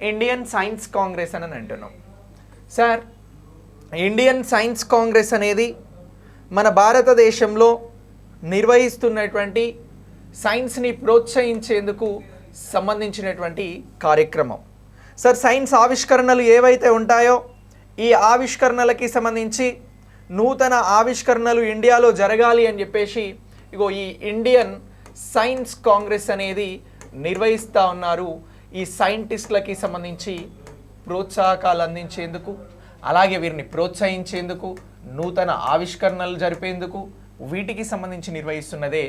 Indian science Congress అని అంటున్నాం sir. Indian science Congress అనేది మన భారతదేశంలో నిర్వహిస్తున్నటువంటి సైన్స్ని ప్రోత్సహించేందుకు సంబంధించినటువంటి కార్యక్రమం సార్. సైన్స్ ఆవిష్కరణలు ఏవైతే ఉంటాయో ఈ ఆవిష్కరణలకి సంబంధించి నూతన ఆవిష్కరణలు ఇండియాలో జరగాలి అని చెప్పేసి ఈ ఇండియన్ సైన్స్ కాంగ్రెస్ అనేది నిర్వహిస్తూ ఉన్నారు. ఈ సైంటిస్టులకి సంబంధించి ప్రోత్సాహకాలు అందించేందుకు, అలాగే వీరిని ప్రోత్సహించేందుకు, నూతన ఆవిష్కరణలు జరిపేందుకు వీటికి సంబంధించి నిర్వహిస్తున్నదే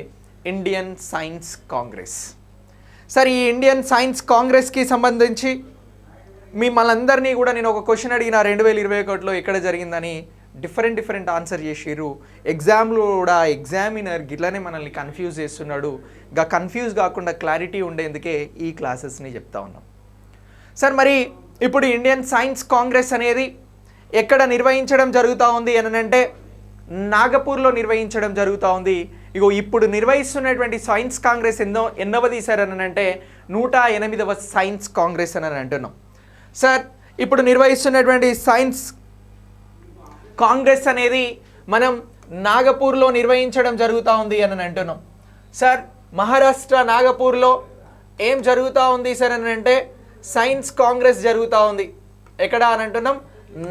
ఇండియన్ సైన్స్ కాంగ్రెస్ సార్. ఈ ఇండియన్ సైన్స్ కాంగ్రెస్కి సంబంధించి మిమ్మల్ని కూడా నేను ఒక క్వశ్చన్ అడిగిన 2021లో ఎక్కడ జరిగిందని డిఫరెంట్ ఆన్సర్ చేసిర్రు. ఎగ్జామ్లో కూడా ఎగ్జామినర్ గిట్లనే మనల్ని కన్ఫ్యూజ్ చేస్తున్నాడు. కన్ఫ్యూజ్ కాకుండా క్లారిటీ ఉండేందుకే ఈ క్లాసెస్ని చెప్తా ఉన్నాం సార్. మరి ఇప్పుడు ఇండియన్ సైన్స్ కాంగ్రెస్ అనేది ఎక్కడ నిర్వహించడం జరుగుతూ ఉంది అని అంటే నాగపూర్లో నిర్వహించడం జరుగుతూ ఉంది. ఇప్పుడు నిర్వహిస్తున్నటువంటి సైన్స్ కాంగ్రెస్ ఎన్నవది సార్ అని అంటే 108వ సైన్స్ కాంగ్రెస్ అని అంటున్నాం సార్. ఇప్పుడు నిర్వహిస్తున్నటువంటి సైన్స్ కాంగ్రెస్ అనేది మనం నాగపూర్లో నిర్వహించడం జరుగుతూ ఉంది అని అంటున్నాం సార్. మహారాష్ట్ర నాగపూర్లో ఏం జరుగుతూ ఉంది సార్ అని అంటే సైన్స్ కాంగ్రెస్ జరుగుతూ ఉంది. ఎక్కడ అని అంటున్నాం?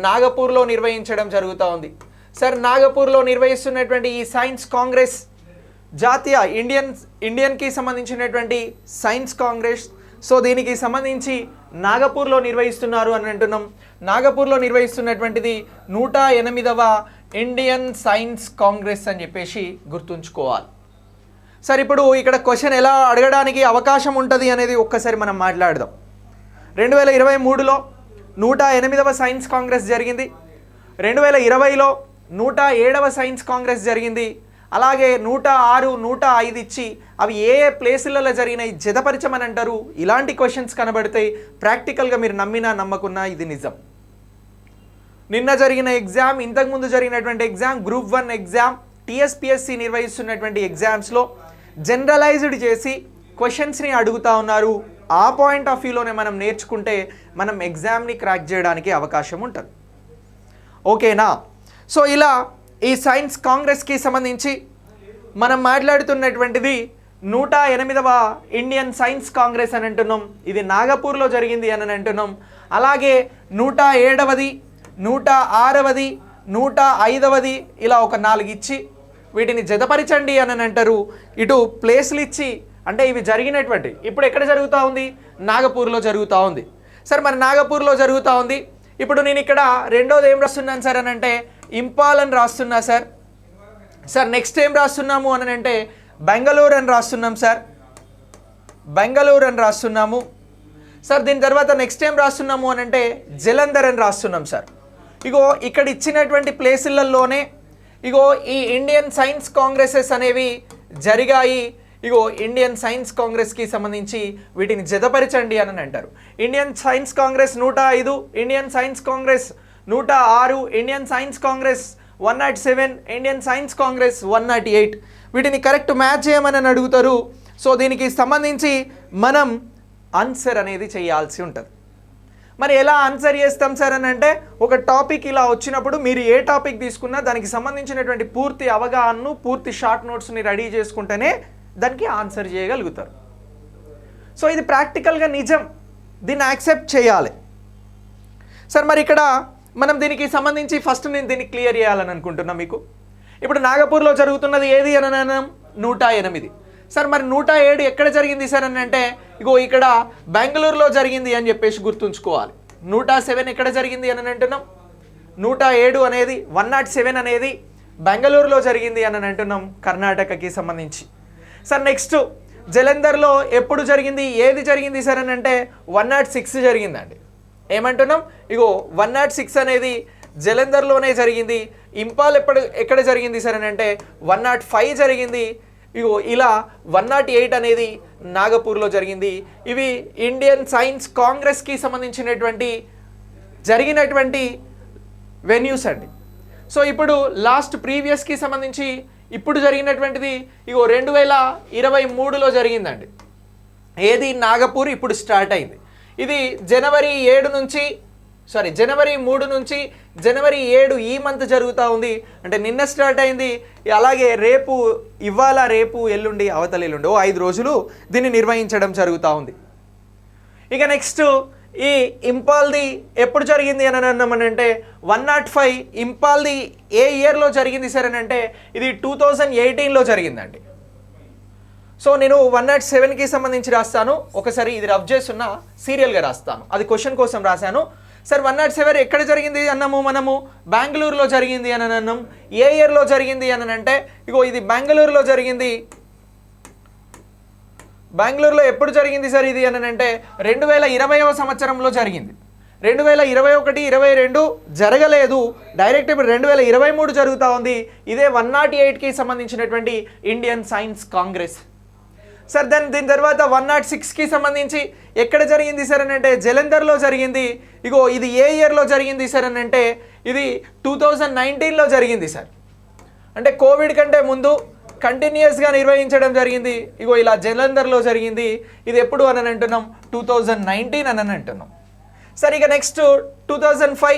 నాగపూర్లో నిర్వహించడం జరుగుతూ ఉంది సార్. నాగపూర్లో నిర్వహిస్తున్నటువంటి ఈ సైన్స్ కాంగ్రెస్ జాతీయ ఇండియన్కి సంబంధించినటువంటి సైన్స్ కాంగ్రెస్. సో దీనికి సంబంధించి నాగపూర్లో నిర్వహిస్తున్నారు అని అంటున్నాం. నాగపూర్లో నిర్వహిస్తున్నటువంటిది 108వ ఇండియన్ సైన్స్ కాంగ్రెస్ అని చెప్పేసి గుర్తుంచుకోవాలి సార్. ఇప్పుడు ఇక్కడ క్వశ్చన్ ఎలా అడగడానికి అవకాశం ఉంటుంది అనేది ఒక్కసారి మనం మాట్లాడదాం. 2023లో 108వ సైన్స్ కాంగ్రెస్ జరిగింది. 2020లో 107వ సైన్స్ కాంగ్రెస్ జరిగింది. అలాగే 106, 105 ఇచ్చి అవి ఏ ప్లేసులలో జరిగినాయి జతపరిచమని అంటారు. ఇలాంటి క్వశ్చన్స్ కనబడతాయి. ప్రాక్టికల్గా మీరు నమ్మినా నమ్మకున్నా ఇది నిజం. నిన్న జరిగిన ఎగ్జామ్, ఇంతకుముందు జరిగినటువంటి ఎగ్జామ్, గ్రూప్ 1 ఎగ్జామ్, టీఎస్పీఎస్సీ నిర్వహిస్తున్నటువంటి ఎగ్జామ్స్లో జనరలైజ్డ్ చేసి క్వశ్చన్స్ని అడుగుతూ ఉన్నారు. ఆ పాయింట్ ఆఫ్ వ్యూలోనే మనం నేర్చుకుంటే మనం ఎగ్జామ్ని క్రాక్ చేయడానికి అవకాశం ఉంటుంది. ఓకేనా? సో ఇలా ఈ సైన్స్ కాంగ్రెస్కి సంబంధించి మనం మాట్లాడుతున్నటువంటిది 108వ ఇండియన్ సైన్స్ కాంగ్రెస్ అని అంటున్నాం. ఇది నాగపూర్లో జరిగింది అని అంటున్నాం. అలాగే 107వది, 106వది, 105వది ఇలా ఒక 4 ఇచ్చి వీటిని జతపరచండి అని అంటారు. ఇటు ప్లేస్లు ఇచ్చి అంటే ఇవి జరిగినటువంటి ఇప్పుడు ఎక్కడ జరుగుతూ ఉంది? నాగపూర్లో జరుగుతూ ఉంది సార్. మరి నాగపూర్లో జరుగుతూ ఉంది. ఇప్పుడు నేను ఇక్కడ రెండోది ఏం రాస్తున్నాను సార్ అని అంటే ఇంపాల్ అని రాస్తున్నా సార్. సార్ నెక్స్ట్ ఏం రాస్తున్నాము అని అంటే బెంగళూరు అని రాస్తున్నాం సార్. బెంగళూరు అని రాస్తున్నాము సార్. దీని తర్వాత నెక్స్ట్ ఏం రాస్తున్నాము అని అంటే జలంధర్ అని రాస్తున్నాం సార్. ఇక్కడ ఇచ్చినటువంటి ప్లేసులలోనే ఈ ఇండియన్ సైన్స్ కాంగ్రెసెస్ అనేవి జరిగాయి. ఇండియన్ సైన్స్ కాంగ్రెస్కి సంబంధించి వీటిని జతపరచండి అని అంటారు. Indian science Congress 105, Indian science Congress 106, Indian science Congress 107, Indian science Congress 108. వీటిని కరెక్ట్ మ్యాచ్ చేయమని అడుగుతారు. సో దీనికి సంబంధించి మనం ఆన్సర్ అనేది చేయాల్సి ఉంటుంది. మరి ఎలా ఆన్సర్ చేస్తాం సార్ అని అంటే ఒక టాపిక్ ఇలా వచ్చినప్పుడు మీరు ఏ టాపిక్ తీసుకున్నా దానికి సంబంధించినటువంటి పూర్తి అవగాహనను, పూర్తి షార్ట్ నోట్స్ని రెడీ చేసుకుంటేనే దానికి ఆన్సర్ చేయగలుగుతారు. సో ఇది ప్రాక్టికల్గా నిజం, దీన్ని యాక్సెప్ట్ చేయాలి సార్. మరి ఇక్కడ మనం దీనికి సంబంధించి ఫస్ట్ నేను దీన్ని క్లియర్ చేయాలని అనుకుంటున్నాం మీకు. ఇప్పుడు నాగపూర్లో జరుగుతున్నది ఏది అని అన్నాం? 108 సార్. మరి 107 ఎక్కడ జరిగింది సార్ అని అంటే ఇక్కడ బెంగళూరులో జరిగింది అని చెప్పేసి గుర్తుంచుకోవాలి. 107 ఎక్కడ జరిగింది అని అంటున్నాం? 107 అనేది 107 అనేది బెంగళూరులో జరిగింది అని అంటున్నాం, కర్ణాటకకి సంబంధించి సార్. నెక్స్ట్ జలంధర్లో ఎప్పుడు జరిగింది, ఏది జరిగింది సార్ అని అంటే 106 జరిగిందండి. ఏమంటున్నాం? 106 అనేది జలంధర్లోనే జరిగింది. ఇంపాల్ ఎక్కడ జరిగింది సార్ అని అంటే 105 జరిగింది. ఇలా 108 అనేది నాగపూర్లో జరిగింది. ఇవి ఇండియన్ సైన్స్ కాంగ్రెస్కి సంబంధించినటువంటి జరిగినటువంటి వెన్యూస్ అండి. సో ఇప్పుడు లాస్ట్ ప్రీవియస్కి సంబంధించి ఇప్పుడు జరిగినటువంటిది 2023లో జరిగిందండి. ఏది? నాగపూర్ ఇప్పుడు స్టార్ట్ అయింది. ఇది జనవరి 3 నుంచి జనవరి 7 ఈ మంత్ జరుగుతూ ఉంది. అంటే నిన్న స్టార్ట్ అయింది. అలాగే ఇవాళ రేపు ఎల్లుండి అవతల ఎల్లుండి 5 రోజులు దీన్ని నిర్వహించడం జరుగుతూ ఉంది. ఇక నెక్స్ట్ ఈ ఇంపాల్ది ఎప్పుడు జరిగింది అని అన్నామనంటే 105 ఇంపాల్ది ఏ ఇయర్లో జరిగింది సార్ అని అంటే ఇది 2018లో జరిగిందండి. సో నేను 107కి సంబంధించి రాస్తాను. ఒకసారి ఇది రఫ్ చేస్తున్న సీరియల్గా రాస్తాను. అది క్వశ్చన్ కోసం రాశాను. సార్ 107 ఎక్కడ జరిగింది అన్నాము మనము? బెంగళూరులో జరిగింది అని అన్నాం. ఏ ఇయర్లో జరిగింది అని అంటే ఇగో ఇది బెంగళూరులో జరిగింది. బెంగళూరులో ఎప్పుడు జరిగింది సార్ ఇది అని అంటే 2020వ సంవత్సరంలో జరిగింది. 2021, 22 జరగలేదు. డైరెక్ట్ ఇప్పుడు 2023 జరుగుతూ ఉంది. ఇదే 108కి సంబంధించినటువంటి ఇండియన్ సైన్స్ కాంగ్రెస్. సార్ దీని తర్వాత 106కి సంబంధించి ఎక్కడ జరిగింది సార్ అని అంటే జలంధర్లో జరిగింది. ఇగో ఇది ఏ ఇయర్లో జరిగింది సార్ అని అంటే ఇది 2019లో జరిగింది సార్. అంటే కోవిడ్ కంటే ముందు కంటిన్యూస్గా నిర్వహించడం జరిగింది. ఇగో ఇలా జలంధర్లో జరిగింది. ఇది ఎప్పుడు అని అంటున్నాం? 2019 అని అంటున్నాం. సార్ ఇక నెక్స్ట్ 2005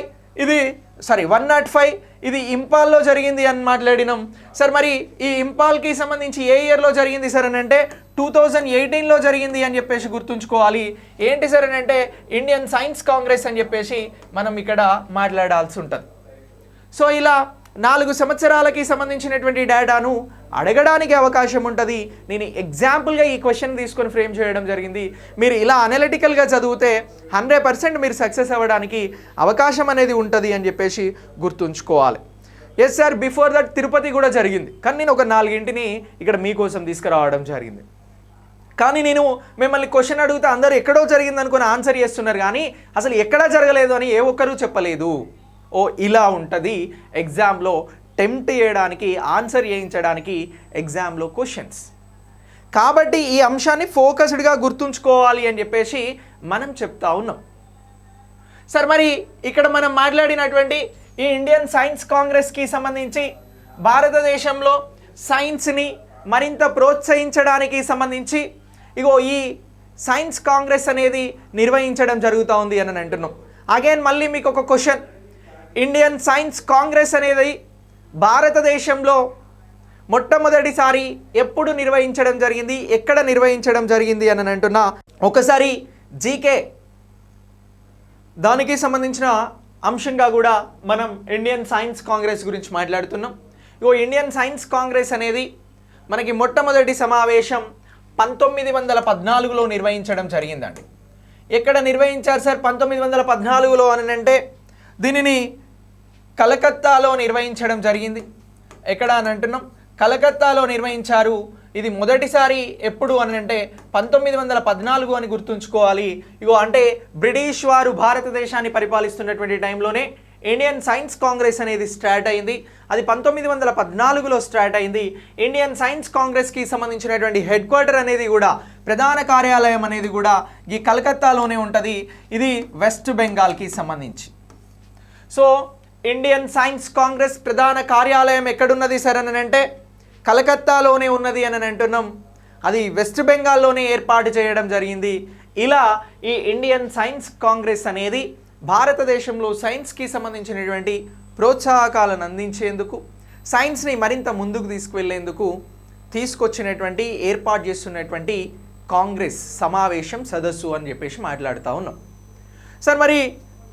105 ఇది ఇంపాల్లో జరిగింది అని మాట్లాడినాం. సార్ మరి ఈ ఇంపాల్కి సంబంధించి ఏ ఇయర్లో జరిగింది సార్ అని అంటే 2018లో జరిగింది అని చెప్పేసి గుర్తుంచుకోవాలి. ఏంటి సార్ అని అంటే ఇండియన్ సైన్స్ కాంగ్రెస్ అని చెప్పేసి మనం ఇక్కడ మాట్లాడాల్సి ఉంటుంది. సో ఇలా 4 సంవత్సరాలకి సంబంధించినటువంటి డేటాను అడగడానికి అవకాశం ఉంటుంది. నేను ఎగ్జాంపుల్గా ఈ క్వశ్చన్ తీసుకొని ఫ్రేమ్ చేయడం జరిగింది. మీరు ఇలా అనలిటికల్గా చదివితే 100% మీరు సక్సెస్ అవ్వడానికి అవకాశం అనేది ఉంటుంది అని చెప్పేసి గుర్తుంచుకోవాలి. Yes sir, before that Tirupati కూడా జరిగింది. కానీ నేను ఒక 4 ఇక్కడ మీకోసం తీసుకురావడం జరిగింది. కానీ నేను మిమ్మల్ని క్వశ్చన్ అడిగితే అందరూ ఎక్కడో జరిగింది అనుకుని ఆన్సర్ చేస్తున్నారు, కానీ అసలు ఎక్కడా జరగలేదు అని ఏ ఒక్కరూ చెప్పలేదు. ఇలా ఉంటుంది ఎగ్జామ్లో టెంప్ట్ చేయడానికి, ఆన్సర్ చేయించడానికి ఎగ్జామ్లో క్వశ్చన్స్. కాబట్టి ఈ అంశాన్ని ఫోకస్డ్గా గుర్తుంచుకోవాలి అని చెప్పేసి మనం చెప్తా ఉన్నాం. సార్ మరి ఇక్కడ మనం మాట్లాడినటువంటి ఈ ఇండియన్ సైన్స్ కాంగ్రెస్కి సంబంధించి భారతదేశంలో సైన్స్ని మరింత ప్రోత్సహించడానికి సంబంధించి ఇగో ఈ సైన్స్ కాంగ్రెస్ అనేది నిర్వహించడం జరుగుతూ ఉంది అని అంటున్నాం. అగైన్ మళ్ళీ మీకు ఒక క్వశ్చన్, ఇండియన్ సైన్స్ కాంగ్రెస్ అనేది భారతదేశంలో మొట్టమొదటిసారి ఎప్పుడు నిర్వహించడం జరిగింది, ఎక్కడ నిర్వహించడం జరిగింది అని అంటున్నా. ఒకసారి జీకే దానికి సంబంధించిన అంశంగా కూడా మనం ఇండియన్ సైన్స్ కాంగ్రెస్ గురించి మాట్లాడుతున్నాం. ఇండియన్ సైన్స్ కాంగ్రెస్ అనేది మనకి మొట్టమొదటి సమావేశం 1914లో నిర్వహించడం జరిగిందండి. ఎక్కడ నిర్వహించారు సార్ 1914లో అని అంటే దీనిని కలకత్తాలో నిర్వహించడం జరిగింది. ఎక్కడ అని అంటున్నాం? కలకత్తాలో నిర్వహించారు. ఇది మొదటిసారి ఎప్పుడు అని అంటే 1914 అని గుర్తుంచుకోవాలి. అంటే బ్రిటిష్ వారు భారతదేశాన్ని పరిపాలిస్తున్నటువంటి టైంలోనే ఇండియన్ సైన్స్ కాంగ్రెస్ అనేది స్టార్ట్ అయింది. అది 1914లో స్టార్ట్ అయింది. ఇండియన్ సైన్స్ కాంగ్రెస్కి సంబంధించినటువంటి హెడ్ క్వార్టర్ అనేది కూడా, ప్రధాన కార్యాలయం అనేది కూడా ఈ కలకత్తాలోనే ఉంటుంది. ఇది వెస్ట్ బెంగాల్కి సంబంధించి. సో ఇండియన్ సైన్స్ కాంగ్రెస్ ప్రధాన కార్యాలయం ఎక్కడున్నది సార్ అని అంటే కలకత్తాలోనే ఉన్నది అని అంటున్నాం. అది వెస్ట్ బెంగాల్లోనే ఏర్పాటు చేయడం జరిగింది. ఇలా ఈ ఇండియన్ సైన్స్ కాంగ్రెస్ అనేది భారతదేశంలో సైన్స్కి సంబంధించినటువంటి ప్రోత్సాహకాలను అందించేందుకు, సైన్స్ని మరింత ముందుకు తీసుకువెళ్లేందుకు తీసుకొచ్చినటువంటి, ఏర్పాటు చేస్తున్నటువంటి కాంగ్రెస్ సమావేశం, సదస్సు అని చెప్పేసి మాట్లాడుతూ ఉన్నాం. సార్ మరి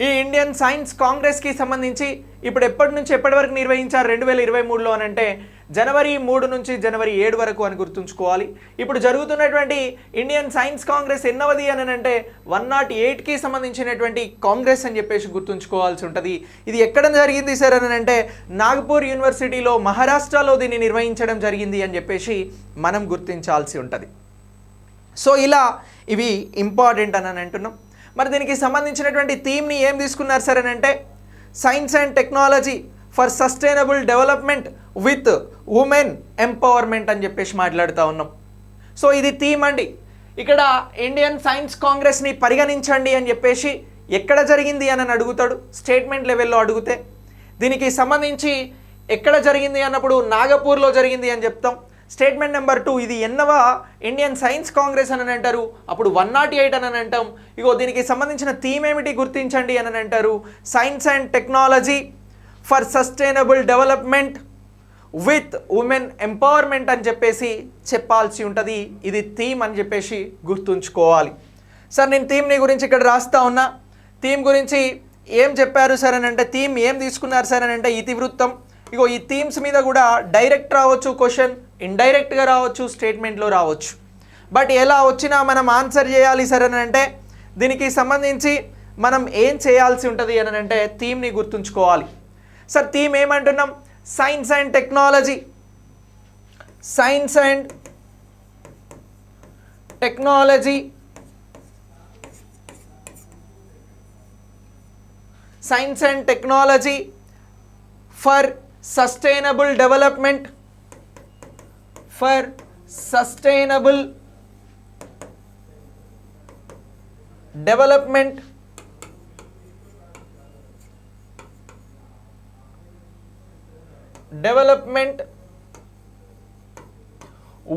ఈ ఇండియన్ సైన్స్ కాంగ్రెస్కి సంబంధించి ఇప్పుడు ఎప్పటి నుంచి ఎప్పటి వరకు నిర్వహించారు 2023లో అని అంటే జనవరి 3 నుంచి జనవరి 7 వరకు అని గుర్తుంచుకోవాలి. ఇప్పుడు జరుగుతున్నటువంటి ఇండియన్ సైన్స్ కాంగ్రెస్ ఎన్నవది అని అంటే 108కి సంబంధించినటువంటి కాంగ్రెస్ అని చెప్పేసి గుర్తుంచుకోవాల్సి ఉంటుంది. ఇది ఎక్కడ జరిగింది సార్ అని అంటే నాగపూర్ యూనివర్సిటీలో, మహారాష్ట్రలో దీన్ని నిర్వహించడం జరిగింది అని చెప్పేసి మనం గుర్తించాల్సి ఉంటుంది. సో ఇలా ఇవి ఇంపార్టెంట్ అని అంటున్నాం. మరి దీనికి సంబంధించినటువంటి థీమ్ని ఏం తీసుకున్నారు సార్ అని అంటే science and technology for sustainable development with women empowerment అని చెప్పేసి మాట్లాడుతూ ఉన్నాం. సో ఇది థీమ్ అండి. ఇక్కడ ఇండియన్ సైన్స్ కాంగ్రెస్ని పరిగణించండి అని చెప్పేసి ఎక్కడ జరిగింది అని అడుగుతాడు, స్టేట్మెంట్ లెవెల్లో అడిగితే. దీనికి సంబంధించి ఎక్కడ జరిగింది అన్నప్పుడు నాగపూర్లో జరిగింది అని చెప్తాం. స్టేట్మెంట్ నెంబర్ 2, ఇది ఎన్నవ ఇండియన్ సైన్స్ కాంగ్రెస్ అని అంటారు, అప్పుడు 108 అని అంటాం. ఇగో దీనికి సంబంధించిన థీమ్ ఏమిటి గుర్తించండి అని అంటారు, science and technology for sustainable development with women empowerment అని చెప్పేసి చెప్పాల్సి ఉంటుంది. ఇది థీమ్ అని చెప్పేసి గుర్తుంచుకోవాలి. సార్ నేను థీమ్ని గురించి ఇక్కడ రాస్తా ఉన్నా. థీమ్ గురించి ఏం చెప్పారు సార్ అని అంటే, థీమ్ ఏం తీసుకున్నారు సార్ అని అంటే ఇతివృత్తం. ఇగో ఈ థీమ్స్ మీద కూడా డైరెక్ట్ రావచ్చు క్వశ్చన్, ఇండైరెక్ట్గా రావచ్చు, స్టేట్మెంట్లో రావచ్చు. బట్ ఎలా వచ్చినా మనం ఆన్సర్ చేయాలి సార్ అని అంటే దీనికి సంబంధించి మనం ఏం చేయాల్సి ఉంటుంది అని అంటే థీమ్ని గుర్తుంచుకోవాలి. సార్ థీమ్ ఏమంటున్నాం, science and technology, science and technology, science and technology for sustainable development, for sustainable development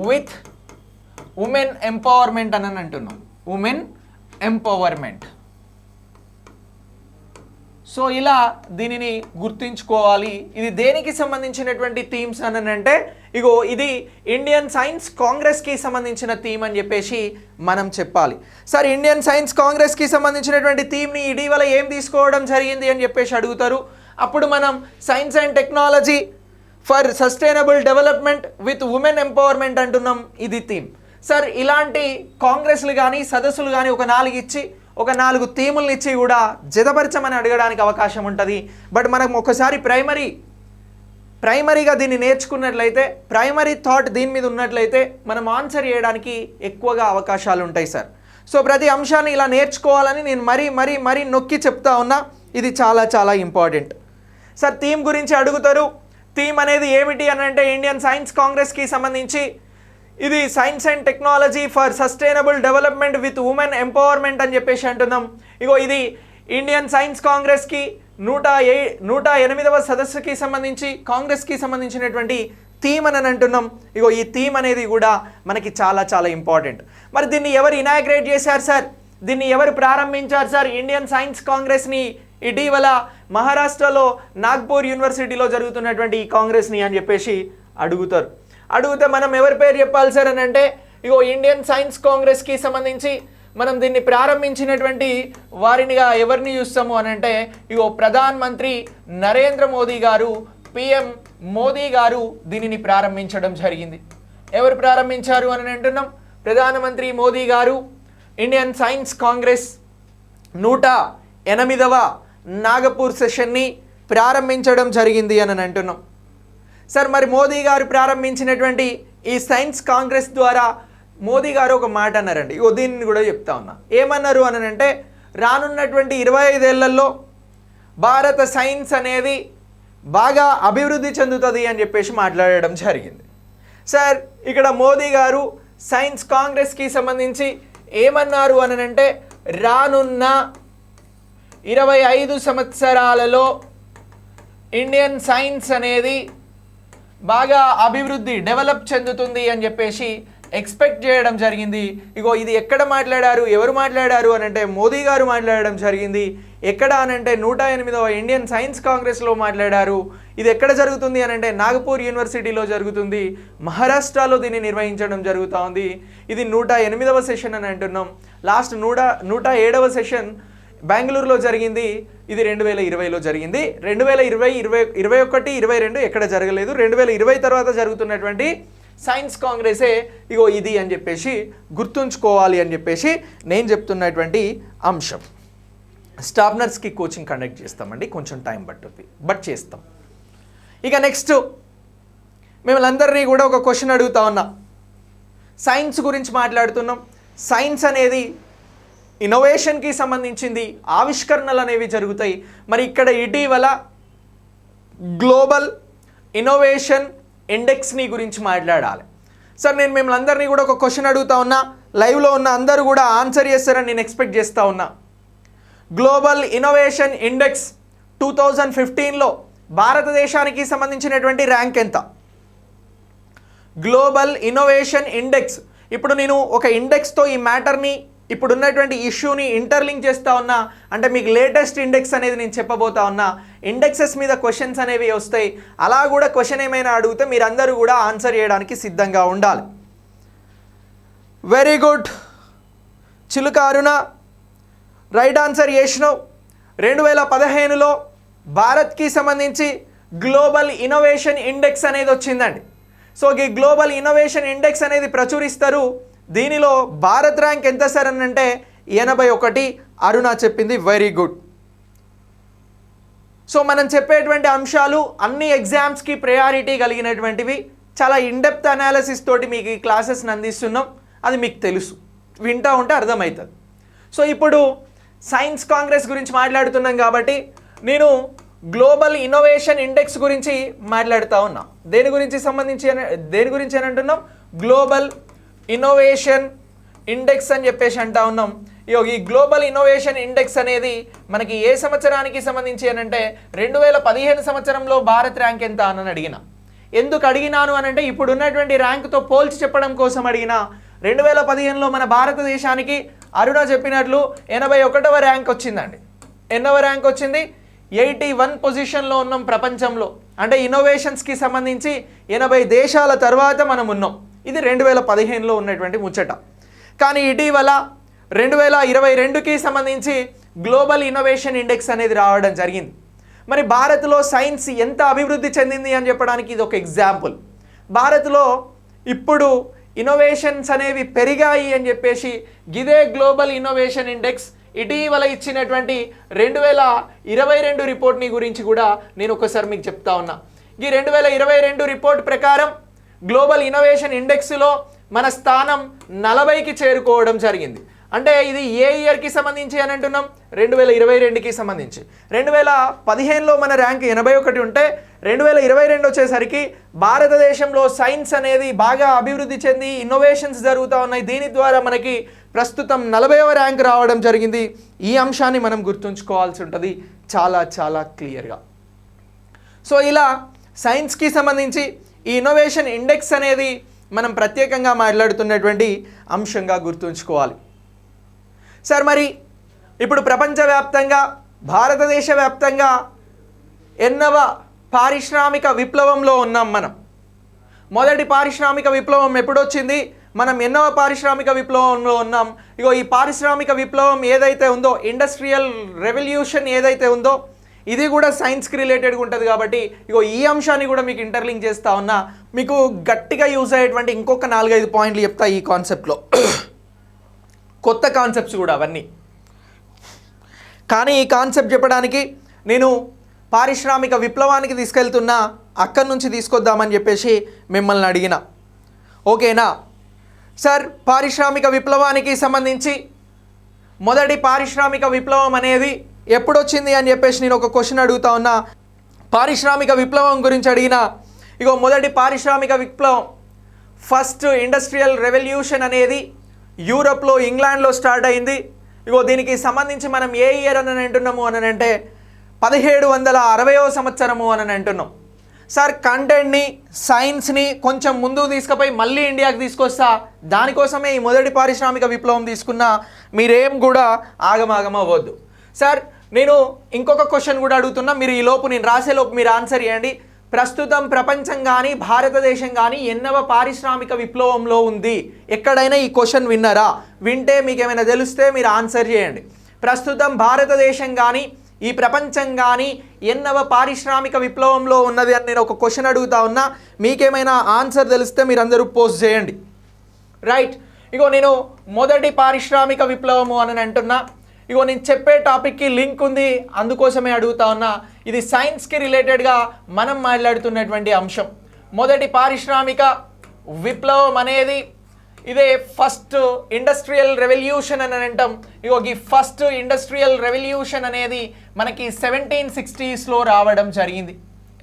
with women empowerment అని అంటున్నాం, ఉమెన్ ఎంపవర్మెంట్. సో ఇలా దీనిని గుర్తుంచుకోవాలి. ఇది దేనికి సంబంధించినటువంటి థీమ్స్ అని అంటే ఇగో ఇది ఇండియన్ సైన్స్ కాంగ్రెస్కి సంబంధించిన థీమ్ అని చెప్పేసి మనం చెప్పాలి. సార్ ఇండియన్ సైన్స్ కాంగ్రెస్కి సంబంధించినటువంటి థీమ్ని ఇటీవల ఏం తీసుకోవడం జరిగింది అని చెప్పేసి అడుగుతారు. అప్పుడు మనం science and technology for sustainable development with women empowerment అంటున్నాం, ఇది థీమ్. సార్ ఇలాంటి కాంగ్రెస్లు కానీ సదస్సులు కానీ ఒక 4 ఇచ్చి ఒక 4 థీములను ఇచ్చి కూడా జతపరచమని అడగడానికి అవకాశం ఉంటుంది. బట్ మనం ఒకసారి ప్రైమరీగా దీన్ని నేర్చుకున్నట్లయితే, ప్రైమరీ థాట్ దీని మీద ఉన్నట్లయితే మనం ఆన్సర్ చేయడానికి ఎక్కువగా అవకాశాలు ఉంటాయి సార్. సో ప్రతి అంశాన్ని ఇలా నేర్చుకోవాలని నేను మరీ నొక్కి చెప్తా ఉన్నా. ఇది చాలా చాలా ఇంపార్టెంట్. సార్ థీమ్ గురించి అడుగుతారు. థీమ్ అనేది ఏమిటి అని అంటే ఇండియన్ సైన్స్ కాంగ్రెస్కి సంబంధించి ఇది science and technology for sustainable development with women empowerment అని చెప్పేసి అంటున్నాం. ఇగో ఇది ఇండియన్ సైన్స్ కాంగ్రెస్కి 108వ సదస్సుకి సంబంధించి కాంగ్రెస్కి సంబంధించినటువంటి థీమ్ అని అంటున్నాం. ఇగో ఈ థీమ్ అనేది కూడా మనకి చాలా చాలా ఇంపార్టెంట్. మరి దీన్ని ఎవరు ఇనాగ్రేట్ చేశారు సార్, దీన్ని ఎవరు ప్రారంభించారు సార్ ఇండియన్ సైన్స్ కాంగ్రెస్ని? ఇటీవల మహారాష్ట్రలో నాగ్పూర్ యూనివర్సిటీలో జరుగుతున్నటువంటి ఈ కాంగ్రెస్ని అని చెప్పేసి అడిగితే మనం ఎవరి పేరు చెప్పాలి సార్ అని అంటే ఇగో ఇండియన్ సైన్స్ కాంగ్రెస్కి సంబంధించి మనం దీన్ని ప్రారంభించినటువంటి వారినిగా ఎవరిని చూస్తాము అని అంటే ఇగో ప్రధాన మంత్రి నరేంద్ర మోదీ గారు, పిఎం మోదీ గారు దీనిని ప్రారంభించడం జరిగింది. ఎవరు ప్రారంభించారు అని అంటున్నాం, ప్రధానమంత్రి మోదీ గారు ఇండియన్ సైన్స్ కాంగ్రెస్ 108వ నాగపూర్ సెషన్ని ప్రారంభించడం జరిగింది అని అంటున్నాం. సార్ మరి మోదీ గారు ప్రారంభించినటువంటి ఈ సైన్స్ కాంగ్రెస్ ద్వారా మోదీ గారు ఒక మాట అన్నారండి. దీన్ని కూడా చెప్తా ఉన్నా. ఏమన్నారు అని అంటే రానున్నటువంటి 25 ఏళ్లలో భారత సైన్స్ అనేది బాగా అభివృద్ధి చెందుతుంది అని చెప్పేసి మాట్లాడడం జరిగింది. సార్ ఇక్కడ మోదీ గారు సైన్స్ కాంగ్రెస్కి సంబంధించి ఏమన్నారు అని అంటే రానున్న 25 సంవత్సరాలలో ఇండియన్ సైన్స్ అనేది బాగా అభివృద్ధి డెవలప్ చెందుతుంది అని చెప్పేసి ఎక్స్పెక్ట్ చేయడం జరిగింది. ఇగో ఇది ఎక్కడ మాట్లాడారు, ఎవరు మాట్లాడారు అని అంటే మోదీ గారు మాట్లాడడం జరిగింది. ఎక్కడ అని అంటే 108వ ఇండియన్ సైన్స్ కాంగ్రెస్లో మాట్లాడారు. ఇది ఎక్కడ జరుగుతుంది అని అంటే నాగపూర్ యూనివర్సిటీలో జరుగుతుంది. మహారాష్ట్రలో దీన్ని నిర్వహించడం జరుగుతూ ఉంది. ఇది 108వ సెషన్ అని అంటున్నాం. లాస్ట్ 107వ సెషన్ బెంగళూరులో జరిగింది. ఇది 2020లో జరిగింది. 2020, 21, 22 ఎక్కడ జరగలేదు. 2020 తర్వాత జరుగుతున్నటువంటి సైన్స్ కాంగ్రెసే ఇగో ఇది అని చెప్పేసి గుర్తుంచుకోవాలి అని చెప్పేసి నేను చెప్తున్నటువంటి అంశం. స్టాఫ్ నర్స్కి కోచింగ్ కండక్ట్ చేస్తామండి, కొంచెం టైం పట్టుద్ది బట్ చేస్తాం. ఇక నెక్స్ట్ మిమ్మల్ని అందరినీ కూడా ఒక క్వశ్చన్ అడుగుతా ఉన్నా. సైన్స్ గురించి మాట్లాడుతున్నాం. సైన్స్ అనేది ఇన్నోవేషన్కి సంబంధించింది, ఆవిష్కరణలు అనేవి జరుగుతాయి. మరి ఇక్కడ ఇటీవల గ్లోబల్ ఇన్నోవేషన్ ఇండెక్స్ని గురించి మాట్లాడాలి. సార్ నేను మిమ్మల్ని అందరినీ కూడా ఒక క్వశ్చన్ అడుగుతా ఉన్నా. లైవ్లో ఉన్న అందరూ కూడా ఆన్సర్ చేస్తారని నేను ఎక్స్పెక్ట్ చేస్తూ ఉన్నా. గ్లోబల్ ఇన్నోవేషన్ ఇండెక్స్ 2015లో భారతదేశానికి సంబంధించినటువంటి ర్యాంక్ ఎంత? Global innovation index. ఇప్పుడు నేను ఒక ఇండెక్స్తో ఈ మ్యాటర్ని ఇప్పుడు ఉన్నటువంటి ఇష్యూని ఇంటర్లింక్ చేస్తూ ఉన్నా, అంటే మీకు లేటెస్ట్ ఇండెక్స్ అనేది నేను చెప్పబోతా ఉన్నా. ఇండెక్సెస్ మీద క్వశ్చన్స్ అనేవి వస్తాయి. అలా కూడా క్వశ్చన్ ఏమైనా అడిగితే మీరు అందరూ కూడా ఆన్సర్ చేయడానికి సిద్ధంగా ఉండాలి. వెరీ గుడ్ చిలుక అరుణ, రైట్ ఆన్సర్ చేసినావు. 2015లో భారత్కి సంబంధించి గ్లోబల్ ఇన్నోవేషన్ ఇండెక్స్ అనేది వచ్చిందండి. సో ఈ గ్లోబల్ ఇన్నోవేషన్ ఇండెక్స్ అనేది ప్రచురిస్తారు. దీనిలో భారత్ ర్యాంక్ ఎంత సార్ అని అంటే 81. అరుణ చెప్పింది వెరీ గుడ్. సో మనం చెప్పేటువంటి అంశాలు అన్ని ఎగ్జామ్స్కి ప్రయారిటీ కలిగినటువంటివి. చాలా ఇన్డెప్త్ అనాలిసిస్ తోటి మీకు ఈ క్లాసెస్ని అందిస్తున్నాం, అది మీకు తెలుసు, వింటూ ఉంటే అర్థమవుతుంది. సో ఇప్పుడు సైన్స్ కాంగ్రెస్ గురించి మాట్లాడుతున్నాం కాబట్టి నేను గ్లోబల్ ఇన్నోవేషన్ ఇండెక్స్ గురించి మాట్లాడుతూ ఉన్నా. దేని గురించి అని అంటున్నాం? గ్లోబల్ ఇన్నోవేషన్ ఇండెక్స్ అని చెప్పేసి అంటా ఉన్నాం. ఈ గ్లోబల్ ఇన్నోవేషన్ ఇండెక్స్ అనేది మనకి ఏ సంవత్సరానికి సంబంధించి అని అంటే 2015 సంవత్సరంలో భారత్ ర్యాంక్ ఎంత అని అడిగిన. ఎందుకు అడిగినాను అని అంటే ఇప్పుడు ఉన్నటువంటి ర్యాంక్తో పోల్చి చెప్పడం కోసం అడిగిన. 2015లో మన భారతదేశానికి అరుణ చెప్పినట్లు 81వ ర్యాంక్ వచ్చిందండి. ఎన్నవ ర్యాంక్ వచ్చింది? 81 పొజిషన్లో ఉన్నాం ప్రపంచంలో. అంటే ఇన్నోవేషన్స్కి సంబంధించి 80 దేశాల తర్వాత మనం ఉన్నాం. ఇది 2015లో ఉన్నటువంటి ముచ్చట. కానీ ఇటీవల 2022కి సంబంధించి గ్లోబల్ ఇన్నోవేషన్ ఇండెక్స్ అనేది రావడం జరిగింది. మరి భారత్లో సైన్స్ ఎంత అభివృద్ధి చెందింది అని చెప్పడానికి ఇది ఒక ఎగ్జాంపుల్. భారత్లో ఇప్పుడు ఇన్నోవేషన్స్ అనేవి పెరిగాయి అని చెప్పేసి గిదే గ్లోబల్ ఇన్నోవేషన్ ఇండెక్స్ ఇటీవల ఇచ్చినటువంటి 2022 రిపోర్ట్ని గురించి కూడా నేను ఒకసారి మీకు చెప్తా ఉన్నా. ఈ 2022 రిపోర్ట్ ప్రకారం గ్లోబల్ ఇన్నోవేషన్ ఇండెక్స్లో మన స్థానం 40కి చేరుకోవడం జరిగింది. అంటే ఇది ఏ ఇయర్కి సంబంధించి అని అంటున్నాం? 2022కి సంబంధించి. 2015లో మన ర్యాంక్ 81 ఉంటే 2022 వచ్చేసరికి భారతదేశంలో సైన్స్ అనేది బాగా అభివృద్ధి చెంది ఇన్నోవేషన్స్ జరుగుతూ ఉన్నాయి. దీని ద్వారా మనకి ప్రస్తుతం 40వ ర్యాంక్ రావడం జరిగింది. ఈ అంశాన్ని మనం గుర్తుంచుకోవాల్సి ఉంటుంది చాలా చాలా క్లియర్గా. సో ఇలా సైన్స్కి సంబంధించి ఈ ఇన్నోవేషన్ ఇండెక్స్ అనేది మనం ప్రత్యేకంగా మాట్లాడుతున్నటువంటి అంశంగా గుర్తుంచుకోవాలి. సార్ మరి ఇప్పుడు ప్రపంచవ్యాప్తంగా భారతదేశ వ్యాప్తంగా ఎన్నవ పారిశ్రామిక విప్లవంలో ఉన్నాం మనం. మొదటి పారిశ్రామిక విప్లవం ఎప్పుడొచ్చింది? మనం ఎన్నవ పారిశ్రామిక విప్లవంలో ఉన్నాం. ఈ పారిశ్రామిక విప్లవం ఏదైతే ఉందో, ఇండస్ట్రియల్ రెవల్యూషన్ ఏదైతే ఉందో, ఇది కూడా సైన్స్కి రిలేటెడ్గా ఉంటుంది. కాబట్టి ఈ అంశాన్ని కూడా మీకు ఇంటర్లింక్ చేస్తూ ఉన్నా. మీకు గట్టిగా యూజ్ అయ్యేటువంటి ఇంకొక 4-5 పాయింట్లు చెప్తా ఈ కాన్సెప్ట్లో. కొత్త కాన్సెప్ట్స్ కూడా అవన్నీ. కానీ ఈ కాన్సెప్ట్ చెప్పడానికి నేను పారిశ్రామిక విప్లవానికి తీసుకెళ్తున్నా, అక్కడి నుంచి తీసుకొద్దామని చెప్పేసి మిమ్మల్ని అడిగిన. ఓకేనా సార్? పారిశ్రామిక విప్లవానికి సంబంధించి మొదటి పారిశ్రామిక విప్లవం అనేది ఎప్పుడొచ్చింది అని చెప్పేసి నేను ఒక క్వశ్చన్ అడుగుతా ఉన్నా. పారిశ్రామిక విప్లవం గురించి అడిగిన. మొదటి పారిశ్రామిక విప్లవం, ఫస్ట్ ఇండస్ట్రియల్ రెవల్యూషన్ అనేది యూరప్లో, ఇంగ్లాండ్లో స్టార్ట్ అయింది. దీనికి సంబంధించి మనం ఏ ఇయర్ అని అంటున్నాము అని అంటే 1760వ సంవత్సరము అని అంటున్నాం. సార్ కంటెంట్ని, సైన్స్ని కొంచెం ముందుకు తీసుకుపోయి మళ్ళీ ఇండియాకి తీసుకొస్తా, దానికోసమే ఈ మొదటి పారిశ్రామిక విప్లవం తీసుకున్నా. మీరేం కూడా ఆగమాగమవ్వద్దు. సార్ నేను ఇంకొక క్వశ్చన్ కూడా అడుగుతున్నా, మీరు ఈ లోపు నేను రాసేలోపు మీరు ఆన్సర్ చేయండి. ప్రస్తుతం ప్రపంచం కానీ భారతదేశం కానీ ఎన్నవ పారిశ్రామిక విప్లవంలో ఉంది? ఎక్కడైనా ఈ క్వశ్చన్ విన్నారా? వింటే మీకు ఏమైనా తెలిస్తే మీరు ఆన్సర్ చేయండి. ప్రస్తుతం భారతదేశం కానీ ఈ ప్రపంచం కానీ ఎన్నవ పారిశ్రామిక విప్లవంలో ఉన్నది అని నేను ఒక క్వశ్చన్ అడుగుతా ఉన్నా. మీకేమైనా ఆన్సర్ తెలిస్తే మీరు అందరూ పోస్ట్ చేయండి. రైట్. నేను మొదటి పారిశ్రామిక విప్లవము అని అంటున్నా. నేను చెప్పే టాపిక్కి లింక్ ఉంది, అందుకోసమే అడుగుతా ఉన్నా. ఇది సైన్స్కి రిలేటెడ్గా మనం మాట్లాడుతున్నటువంటి అంశం. మొదటి పారిశ్రామిక విప్లవం అనేది ఇదే ఫస్ట్ ఇండస్ట్రియల్ రెవల్యూషన్ అని అంటాం. ఈ ఫస్ట్ ఇండస్ట్రియల్ రెవల్యూషన్ అనేది మనకి 1760స్లో రావడం జరిగింది.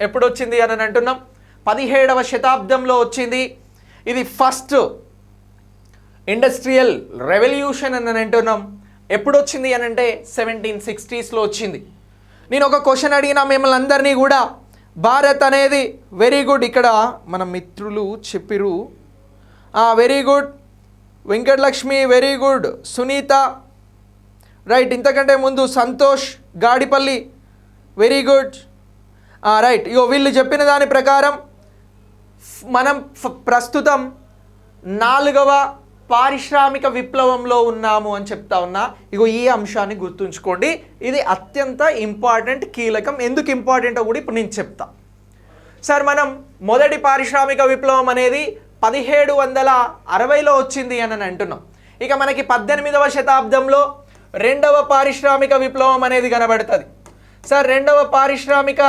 ఎప్పుడు వచ్చింది అని అంటున్నాం? 17వ శతాబ్దంలో వచ్చింది. ఇది ఫస్ట్ ఇండస్ట్రియల్ రెవల్యూషన్ అని అంటున్నాం. ఎప్పుడు వచ్చింది అని అంటే 1760స్లో వచ్చింది. నేను ఒక క్వశ్చన్ అడిగినా మిమ్మల్ని అందరినీ కూడా, భారత్ అనేది వెరీ గుడ్. ఇక్కడ మన మిత్రులు చెప్పిరు, very good. Venkatalakshmi very good. Sunitha right. ఇంతకంటే ముందు Santosh Gadipalli very good. Right. ఇగో వీళ్ళు చెప్పిన దాని ప్రకారం మనం ప్రస్తుతం 4వ పారిశ్రామిక విప్లవంలో ఉన్నాము అని చెప్తా ఉన్నా. ఇగో ఈ అంశాన్ని గుర్తుంచుకోండి, ఇది అత్యంత ఇంపార్టెంట్, కీలకం. ఎందుకు ఇంపార్టెంటో కూడా ఇప్పుడు నేను చెప్తా. సార్ మనం మొదటి పారిశ్రామిక విప్లవం అనేది 1760లో వచ్చింది అని అంటున్నాం. ఇక మనకి 18వ శతాబ్దంలో 2వ పారిశ్రామిక విప్లవం అనేది కనబడుతుంది. సార్ 2వ పారిశ్రామిక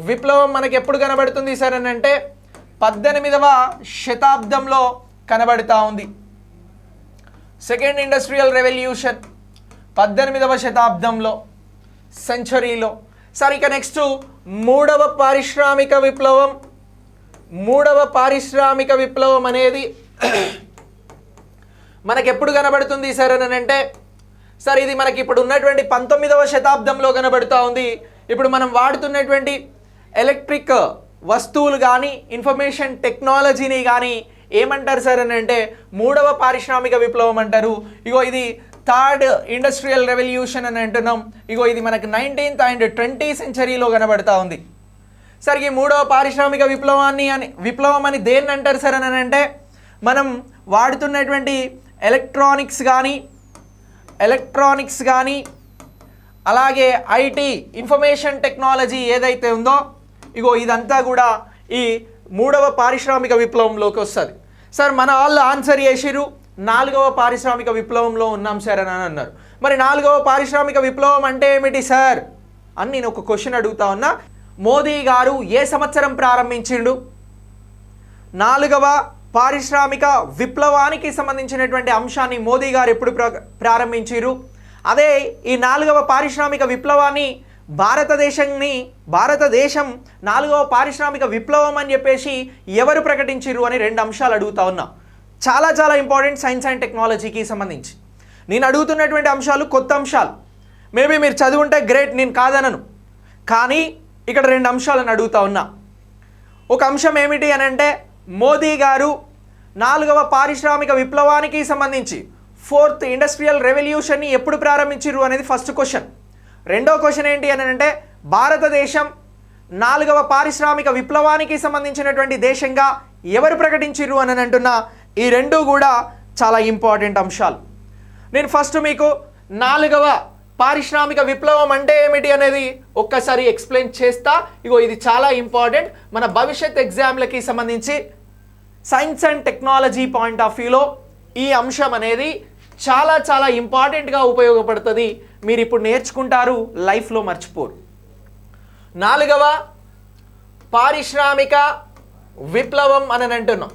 విప్లవం మనకి ఎప్పుడు కనబడుతుంది సార్ అని అంటే 18వ శతాబ్దంలో కనబడుతూ ఉంది. సెకండ్ ఇండస్ట్రియల్ రెవల్యూషన్ 18వ శతాబ్దంలో, సెంచరీలో. సార్ ఇక నెక్స్ట్ 3వ పారిశ్రామిక విప్లవం. 3వ పారిశ్రామిక విప్లవం అనేది మనకి ఎప్పుడు కనబడుతుంది సార్ అని అంటే సార్ ఇది మనకి ఇప్పుడు ఉన్నటువంటి 19వ శతాబ్దంలో కనబడుతూ ఉంది. ఇప్పుడు మనం వాడుతున్నటువంటి ఎలక్ట్రిక్ వస్తువులు కానీ ఇన్ఫర్మేషన్ టెక్నాలజీని కానీ ఏమంటారు సార్ అని అంటే 3వ పారిశ్రామిక విప్లవం అంటారు. ఇగో ఇది థర్డ్ ఇండస్ట్రియల్ రెవల్యూషన్ అని అంటున్నాం. ఇగో ఇది మనకు 19th and 20th సెంచరీలో కనబడతా ఉంది. సార్ ఈ 3వ పారిశ్రామిక విప్లవం అని దేన్ని అంటారు సార్ అని అంటే మనం వాడుతున్నటువంటి ఎలక్ట్రానిక్స్ కానీ అలాగే ఐటీ ఇన్ఫర్మేషన్ టెక్నాలజీ ఏదైతే ఉందో ఇగో ఇదంతా కూడా ఈ 3వ పారిశ్రామిక విప్లవంలోకి వస్తుంది. సార్ మన వాళ్ళు ఆన్సర్ చేసిరు 4వ పారిశ్రామిక విప్లవంలో ఉన్నాం సార్ అని అన్నారు. మరి 4వ పారిశ్రామిక విప్లవం అంటే ఏమిటి సార్ అని నేను ఒక క్వశ్చన్ అడుగుతా ఉన్నా. మోదీ గారు ఏ సంవత్సరం ప్రారంభించిండు? 4వ పారిశ్రామిక విప్లవానికి సంబంధించినటువంటి అంశాన్ని మోదీ గారు ఎప్పుడు ప్రారంభించారు? అదే ఈ 4వ పారిశ్రామిక విప్లవాన్ని భారతదేశం 4వ పారిశ్రామిక విప్లవం అని చెప్పేసి ఎవరు ప్రకటించారు అని 2 అంశాలు అడుగుతా ఉన్నా. చాలా చాలా ఇంపార్టెంట్ సైన్స్ అండ్ టెక్నాలజీకి సంబంధించి. నేను అడుగుతున్నటువంటి అంశాలు కొత్త అంశాలు. మేబీ మీరు చదువుంటే గ్రేట్, నేను కాదనను. కానీ ఇక్కడ 2 అంశాలను అడుగుతా ఉన్నా. ఒక అంశం ఏమిటి అని అంటే మోదీ గారు 4వ పారిశ్రామిక విప్లవానికి సంబంధించి 4th ఇండస్ట్రియల్ రెవల్యూషన్ని ఎప్పుడు ప్రారంభించారు అనేది ఫస్ట్ క్వశ్చన్. రెండో క్వశ్చన్ ఏంటి అని అంటే భారతదేశం 4వ పారిశ్రామిక విప్లవానికి సంబంధించినటువంటి దేశంగా ఎవరు ప్రకటించారు అని అంటున్నా. ఈ 2 కూడా చాలా ఇంపార్టెంట్ అంశాలు. నేను ఫస్ట్ మీకు 4వ పారిశ్రామిక విప్లవం అంటే ఏమిటి అనేది ఒక్కసారి ఎక్స్ప్లెయిన్ చేస్తా. ఇగో ఇది చాలా ఇంపార్టెంట్ మన భవిష్యత్ ఎగ్జామ్లకి సంబంధించి science and technology point of వ్యూలో ఈ అంశం అనేది చాలా చాలా ఇంపార్టెంట్గా ఉపయోగపడుతుంది. మీరు ఇప్పుడు నేర్చుకుంటారు, లైఫ్లో మర్చిపోరు. 4వ పారిశ్రామిక విప్లవం అని అంటున్నాం.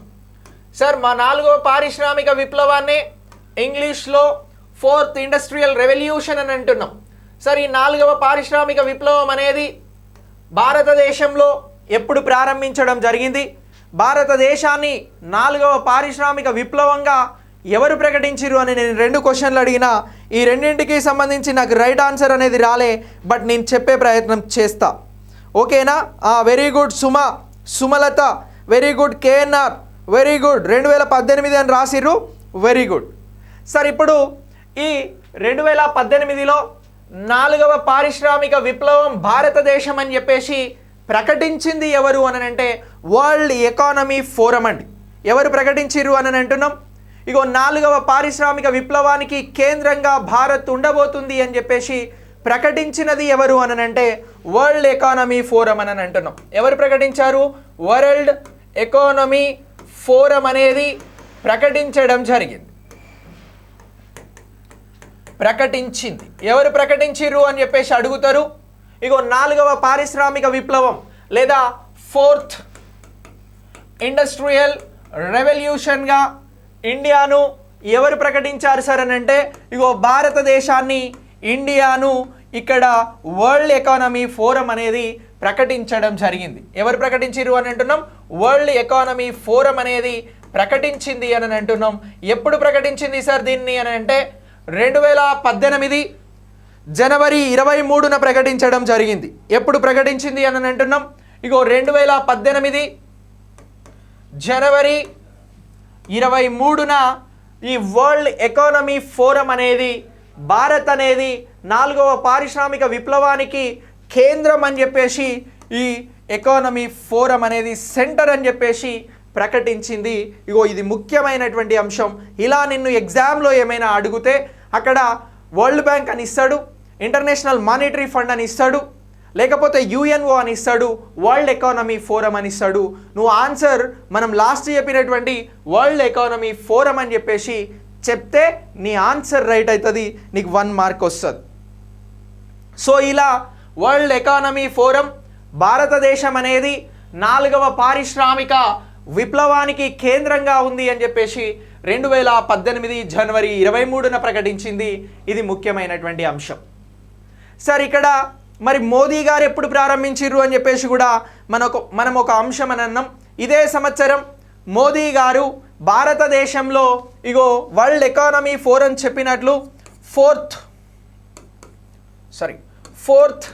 సార్ మా 4వ పారిశ్రామిక విప్లవాన్ని ఇంగ్లీష్లో 4th ఇండస్ట్రియల్ రెవల్యూషన్ అని అంటున్నాం. సార్ ఈ 4వ పారిశ్రామిక విప్లవం అనేది భారతదేశంలో ఎప్పుడు ప్రారంభించడం జరిగింది? భారతదేశాన్ని 4వ పారిశ్రామిక విప్లవంగా ఎవరు ప్రకటించారు అని నేను 2 క్వశ్చన్లు అడిగినా. ఈ రెండింటికి సంబంధించి నాకు రైట్ ఆన్సర్ అనేది రాలే, బట్ నేను చెప్పే ప్రయత్నం చేస్తా. ఓకేనా? Very good Sumalatha, very good KNR, very good. 2018 అని రాసిర్రు, వెరీ గుడ్. సార్ ఇప్పుడు ఈ 2018లో 4వ పారిశ్రామిక విప్లవం భారతదేశం అని చెప్పేసి ప్రకటించింది ఎవరు అని అంటే వరల్డ్ ఎకానమీ ఫోరం అండి. ఎవరు ప్రకటించారు అని అంటున్నాం. ఇగో 4వ పారిశ్రామిక విప్లవానికి కేంద్రంగా భారత్ ఉండబోతుంది అని చెప్పేసి ప్రకటించినది ఎవరు అని అంటే వరల్డ్ ఎకానమీ ఫోరం అని అంటున్నాం. ఎవరు ప్రకటించారు? వరల్డ్ ఎకానమీ ఫోరం అనేది ప్రకటించడం జరిగింది. ప్రకటించింది. ఎవరు ప్రకటించారు అని చెప్పేసి అడుగుతారు. ఇగో 4వ పారిశ్రామిక విప్లవం లేదా 4th ఇండస్ట్రియల్ రెవల్యూషన్గా ఇండియాను ఎవరు ప్రకటించారు సార్ అని అంటే ఇగో భారతదేశాన్ని, ఇండియాను ఇక్కడ వరల్డ్ ఎకానమీ ఫోరం అనేది ప్రకటించడం జరిగింది. ఎవరు ప్రకటించారు అని అంటున్నాం? వరల్డ్ ఎకానమీ ఫోరం అనేది ప్రకటించింది అని అంటున్నాం. ఎప్పుడు ప్రకటించింది సార్ దీన్ని అని అంటే 2018 జనవరి 23న ప్రకటించడం జరిగింది. ఎప్పుడు ప్రకటించింది అని అంటున్నాం? ఇగో 2018 జనవరి 23న ఈ వరల్డ్ ఎకానమీ ఫోరం అనేది భారత్ అనేది 4వ పారిశ్రామిక విప్లవానికి కేంద్రం అని చెప్పేసి ఈ ఎకానమీ ఫోరం అనేది సెంటర్ అని చెప్పేసి ప్రకటించింది. ఇగో ఇది ముఖ్యమైనటువంటి అంశం. ఇలా నిన్ను ఎగ్జామ్లో ఏమైనా అడిగితే అక్కడ వరల్డ్ బ్యాంక్ అని ఇస్తాడు, ఇంటర్నేషనల్ మానిటరీ ఫండ్ అని ఇస్తాడు, లేకపోతే యుఎన్ఓ అని ఇస్తాడు, వరల్డ్ ఎకానమీ ఫోరం అని ఇస్తాడు. నువ్వు ఆన్సర్ మనం లాస్ట్ చెప్పినటువంటి వరల్డ్ ఎకానమీ ఫోరం అని చెప్పేసి చెప్తే నీ ఆన్సర్ రైట్ అవుతుంది, నీకు 1 మార్క్ వస్తుంది. సో ఇలా వరల్డ్ ఎకానమీ ఫోరం భారతదేశం అనేది 4వ పారిశ్రామిక విప్లవానికి కేంద్రంగా ఉంది అని చెప్పేసి 2018 జనవరి 23న ప్రకటించింది. ఇది ముఖ్యమైనటువంటి అంశం. సార్ ఇక్కడ మరి మోదీ గారు ఎప్పుడు ప్రారంభించారు అని చెప్పేసి కూడా మనం ఒక అంశం అని అన్నాం. ఇదే సంవత్సరం మోదీ గారు భారతదేశంలో ఇగో వరల్డ్ ఎకానమీ ఫోరం చెప్పినట్లు ఫోర్త్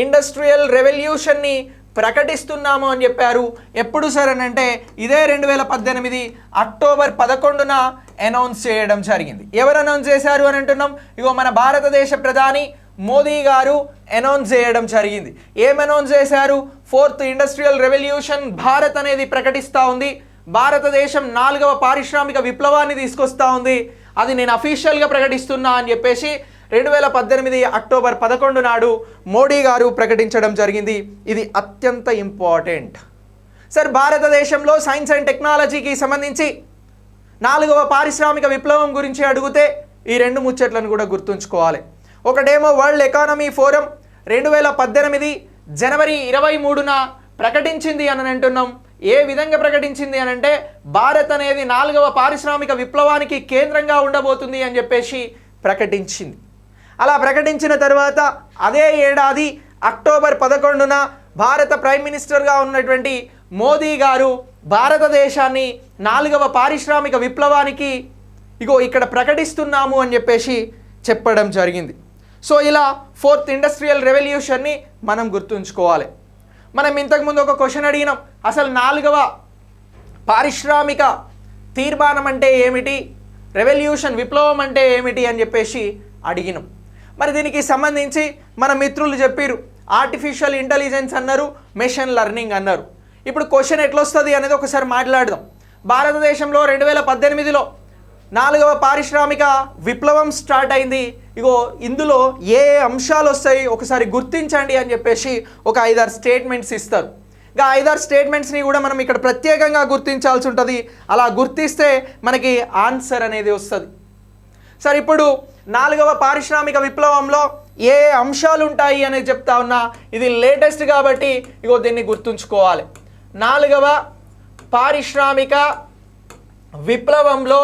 ఇండస్ట్రియల్ రెవల్యూషన్ని ప్రకటిస్తున్నాము అని చెప్పారు. ఎప్పుడు సార్ అని అంటే ఇదే 2018 అక్టోబర్ 11న అనౌన్స్ చేయడం జరిగింది. ఎవరు అనౌన్స్ చేశారు అని అంటున్నాం? ఇగో మన భారతదేశ ప్రధాని మోదీ గారు అనౌన్స్ చేయడం జరిగింది. ఏం అనౌన్స్ చేశారు? 4th ఇండస్ట్రియల్ రెవల్యూషన్ భారత్ అనేది ప్రకటిస్తూ ఉంది. భారతదేశం 4వ పారిశ్రామిక విప్లవాన్ని తీసుకొస్తా ఉంది. అది నేను అఫీషియల్గా ప్రకటిస్తున్నా అని చెప్పేసి 2018 అక్టోబర్ 11 నాడు మోడీ గారు ప్రకటించడం జరిగింది. ఇది అత్యంత ఇంపార్టెంట్. సార్ భారతదేశంలో సైన్స్ అండ్ టెక్నాలజీకి సంబంధించి 4వ పారిశ్రామిక విప్లవం గురించి అడిగితే ఈ 2 ముచ్చట్లను కూడా గుర్తుంచుకోవాలి. ఒకటేమో వరల్డ్ ఎకానమీ ఫోరం 2018 జనవరి 23న ప్రకటించింది అని అంటున్నాం. ఏ విధంగా ప్రకటించింది అని అంటే భారత్ అనేది 4వ పారిశ్రామిక విప్లవానికి కేంద్రంగా ఉండబోతుంది అని చెప్పేసి ప్రకటించింది. అలా ప్రకటించిన తర్వాత అదే ఏడాది అక్టోబర్ 11న భారత ప్రైమ్ మినిస్టర్గా ఉన్నటువంటి మోదీ గారు భారతదేశాన్ని 4వ పారిశ్రామిక విప్లవానికి ఇగో ఇక్కడ ప్రకటిస్తున్నాము అని చెప్పేసి చెప్పడం జరిగింది. సో ఇలా 4th ఇండస్ట్రియల్ రెవల్యూషన్ని మనం గుర్తుంచుకోవాలి. మనం ఇంతకుముందు ఒక క్వశ్చన్ అడిగినాం, అసలు 4వ పారిశ్రామిక తీర్మానం అంటే ఏమిటి, రెవల్యూషన్ విప్లవం అంటే ఏమిటి అని చెప్పేసి అడిగినాం. మరి దీనికి సంబంధించి మన మిత్రులు చెప్పారు, ఆర్టిఫిషియల్ ఇంటెలిజెన్స్ అన్నారు, మెషిన్ లెర్నింగ్ అన్నారు. ఇప్పుడు క్వశ్చన్ ఎట్లొస్తుంది అనేది ఒకసారి మాట్లాడదాం. భారతదేశంలో 2018లో 4వ పారిశ్రామిక విప్లవం స్టార్ట్ అయింది. ఇగో ఇందులో ఏ అంశాలు వస్తాయి ఒకసారి గుర్తించండి అని చెప్పేసి ఒక 5-6 స్టేట్మెంట్స్ ఇస్తారు. ఇంకా 5-6 స్టేట్మెంట్స్ని కూడా మనం ఇక్కడ ప్రత్యేకంగా గుర్తించాల్సి ఉంటుంది. అలా గుర్తిస్తే మనకి ఆన్సర్ అనేది వస్తుంది. సరే ఇప్పుడు 4వ పారిశ్రామిక విప్లవంలో ఏ అంశాలు ఉంటాయి అనేది చెప్తా ఉన్నా. ఇది లేటెస్ట్ కాబట్టి ఇగో దీన్ని గుర్తుంచుకోవాలి. 4వ పారిశ్రామిక విప్లవంలో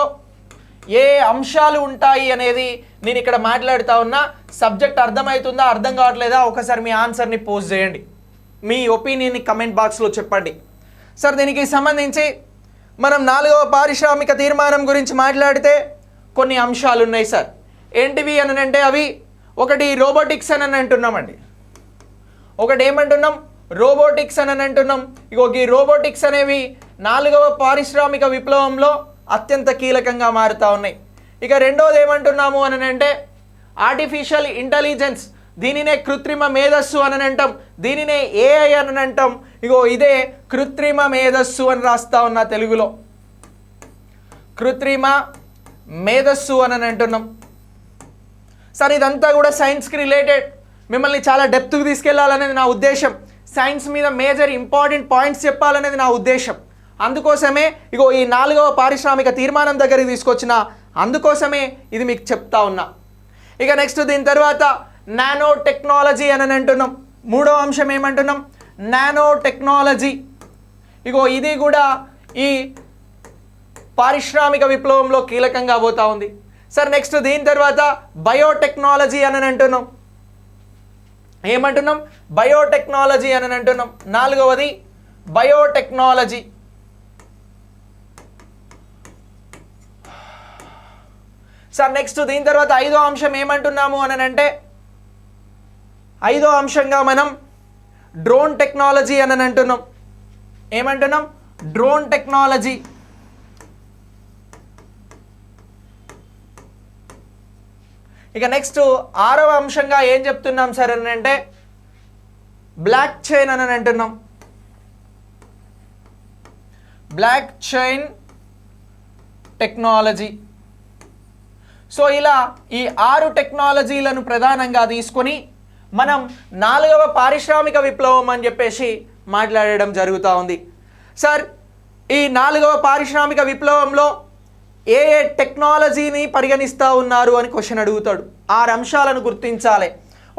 ఏ అంశాలు ఉంటాయి అనేది నేను ఇక్కడ మాట్లాడుతూ ఉన్నా. సబ్జెక్ట్ అర్థమవుతుందా అర్థం కావట్లేదా ఒకసారి మీ ఆన్సర్ని పోస్ట్ చేయండి, మీ ఒపీనియన్ని కమెంట్ బాక్స్లో చెప్పండి. సార్ దీనికి సంబంధించి మనం 4వ పారిశ్రామిక తీర్మానం గురించి మాట్లాడితే కొన్ని అంశాలు ఉన్నాయి సార్. ఏంటివి అని అంటే అవి ఒకటి రోబోటిక్స్ అని అంటున్నామండి. ఒకటి ఏమంటున్నాం? రోబోటిక్స్ అని అంటున్నాం. ఇగో ఈ రోబోటిక్స్ అనేవి 4వ పారిశ్రామిక విప్లవంలో అత్యంత కీలకంగా మారుతూ ఉన్నాయి. ఇక రెండోది ఏమంటున్నాము అని అంటే ఆర్టిఫిషియల్ ఇంటెలిజెన్స్, దీనినే కృత్రిమ మేధస్సు అని అంటాం, దీనినే ఏఐ అని అంటాం. ఇగో ఇదే కృత్రిమ మేధస్సు అని రాస్తా ఉన్నా తెలుగులో, కృత్రిమ మేధస్సు అని అంటున్నాం. సార్ ఇదంతా కూడా సైన్స్కి రిలేటెడ్, మిమ్మల్ని చాలా డెప్త్కి తీసుకెళ్లాలనేది నా ఉద్దేశం. సైన్స్ మీద మేజర్ ఇంపార్టెంట్ పాయింట్స్ చెప్పాలనేది నా ఉద్దేశం. అందుకోసమే ఇగో ఈ 4వ పారిశ్రామిక తీర్మానం దగ్గరికి తీసుకొచ్చిన, అందుకోసమే ఇది మీకు చెప్తా ఉన్నా. ఇక నెక్స్ట్ దీని తర్వాత నానో టెక్నాలజీ అని అంటున్నాం. 3వ అంశం ఏమంటున్నాం? Nano technology. ఇగో ఇది కూడా ఈ పారిశ్రామిక విప్లవంలో కీలకంగా పోతా ఉంది. సార్ నెక్స్ట్ దీని తర్వాత బయోటెక్నాలజీ అని అంటున్నాం. ఏమంటున్నాం? బయోటెక్నాలజీ అని అంటున్నాం. 4వది బయోటెక్నాలజీ. సార్ నెక్స్ట్ దీని తర్వాత 5వ అంశం ఏమంటున్నాము అని అంటే 5వ అంశంగా మనం డ్రోన్ టెక్నాలజీ అని అంటున్నాం. ఏమంటున్నాం? Drone technology. ఇక నెక్స్ట్ 6వ అంశంగా ఏం చెప్తున్నాం సార్ అని అంటే బ్లాక్ చైన్ అని అంటున్నాం. Block chain technology. సో ఇలా ఈ 6 టెక్నాలజీలను ప్రధానంగా తీసుకొని మనం 4వ పారిశ్రామిక విప్లవం అని చెప్పేసి మాట్లాడడం జరుగుతూ ఉంది. సార్ ఈ 4వ పారిశ్రామిక విప్లవంలో ఏ ఏ టెక్నాలజీని పరిగణిస్తూ ఉన్నారు అని క్వశ్చన్ అడుగుతాడు. 6 అంశాలను గుర్తించాలి.